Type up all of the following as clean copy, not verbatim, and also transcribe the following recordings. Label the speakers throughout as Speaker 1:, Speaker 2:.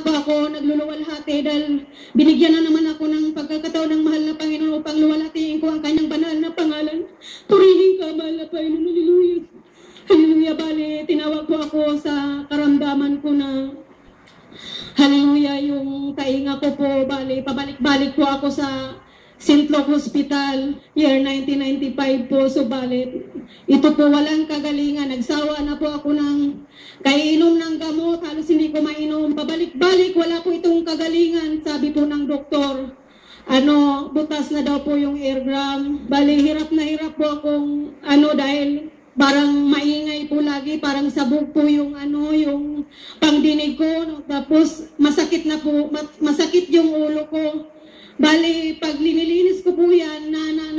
Speaker 1: po ako nagluluwalhati dahil binigyan na naman ako ng pagkakataon ng mahal na Panginoon upang luwalhatiin ko ang kanyang banal na pangalan. Purihin ka, mahal na Panginoon. Hallelujah. Hallelujah. Bali, tinawag po ako sa karamdaman ko na hallelujah, yung tainga ko po, bali, pabalik-balik po ako sa St. Luke Hospital, year 1995 po. So, bali, ito po walang kagalingan. Nagsawa na po ako ng kainom ng gamot, halos hindi ko mainom. Pabalik-balik, wala po itong kagalingan. Sabi po ng doktor, butas na daw po yung eardrum. Bali, hirap na hirap po akong, dahil parang maingay po lagi, parang sabog po yung yung pangdinig ko. Tapos, masakit na po, masakit yung ulo ko. Bali, pag linilinis ko po yan,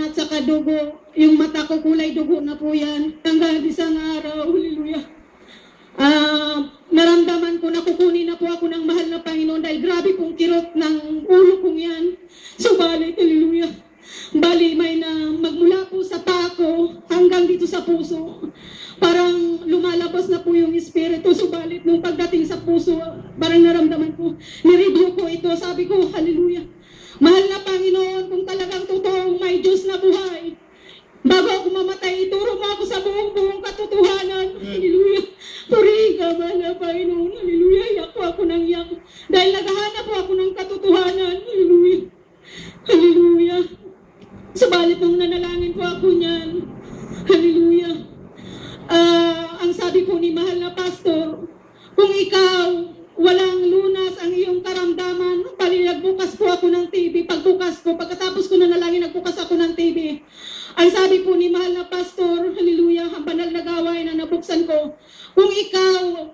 Speaker 1: at saka dugo, yung mata ko kulay dugo na po yan. Hanggang isang araw, hallelujah. Naramdaman ko na kukunin na po ako ng mahal na Panginoon dahil grabe pong kirot ng ulo kong yan. So, bali, hallelujah. Bali, may na magmula po sa pako hanggang dito sa puso. Parang lumalabas na po yung espiritu. Subalit, nung pagdating sa puso, parang naramdaman ko, nireview ko ito. Sabi ko, hallelujah. Mahal na Panginoon, kung talagang totoong may Diyos na buhay, bago ako mamatay, ituro mo ako sa buong katotohanan. Hallelujah. Purihin ka, mahal na Panginoon. Hallelujah. Iyak po ako ng iyak. Dahil naghahanap po ako ng katotohanan. Hallelujah. Hallelujah. Subalit nung nanalangin po ako niyan, hallelujah. Ang sabi po ni mahal na pastor, kung ikaw walang lunas ang iyong karamdaman, nagbukas po ako ng TV. Pagbukas ko, pagkatapos ko nanalangin, nagbukas ako ng TV. Ang sabi po ni mahal na pastor, hallelujah, ang banal na gawain na nabuksan ko, kung ikaw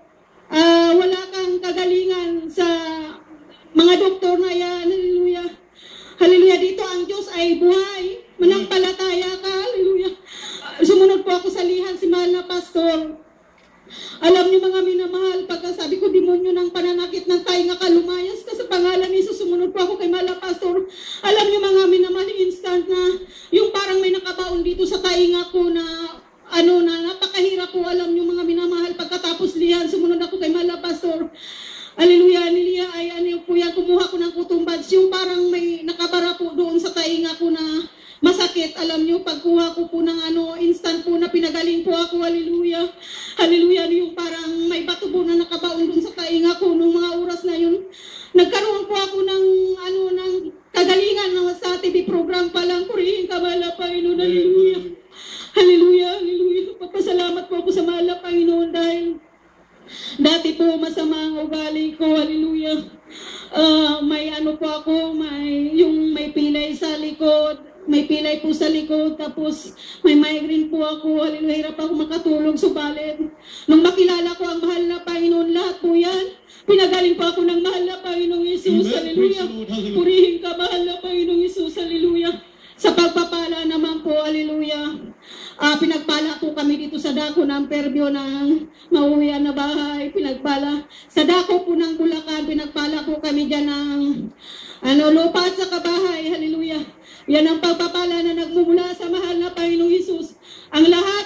Speaker 1: wala kang kagalingan sa mga doktor na yan, hallelujah, hallelujah, dito ang Diyos ay buhay, manampalataya ka, hallelujah. Sumunod po ako sa lihan si mahal na pastor. Alam niyo mga minamahal, pagkasabi ko demonyo ng pananakit ng tainga ka, lumayas ka sa pangalan ni Jesus. Sumunod po ako kay mahal na pastor. Alam niyo mga minamahal, instant na yung parang may nakabaon dito sa tainga ko na napakahirap po. Alam niyo mga minamahal, pagkatapos lihan, sumunod ako kay mahal na pastor. Hallelujah, hallelujah, ay po yan, kumuha ko ng kutumbads, yung parang may nakabara po doon sa tainga ko na masakit. Alam nyo, pagkuha ko po ng instant po na pinagaling po ako, hallelujah, hallelujah, yung parang may bato po na nakabaon doon sa tainga ko nung mga oras na yun. Nagkaroon po ako ng kagalingan sa TV program pa lang. Purihin ka, mahal na Panginoon, hallelujah, hallelujah, hallelujah. Papasalamat po ako sa mahal na Panginoon dahil dati po masama ang ugali ko, hallelujah. May po ako, may pilay sa likod, may pilay po sa likod, tapos may migraine po ako, hallelujah, hirap ako makatulog, subalit. Nung makilala ko ang mahal na Panginoon, lahat po yan, pinagaling po ako ng mahal na Panginoong Jesus, hallelujah. Purihin ka, mahal na Panginoong Jesus, hallelujah. Sa pagpapala naman po, hallelujah. Pinagpala po kami dito sa dako ng Fairview ng mauwian na bahay. Pinagpala. Sa dako po ng Bulacan, pinagpala po kami dyan ng lupa at sa kabahay. Hallelujah. Yan ang pagpapala na nagmumula sa mahal na Panginoong Jesus. Ang lahat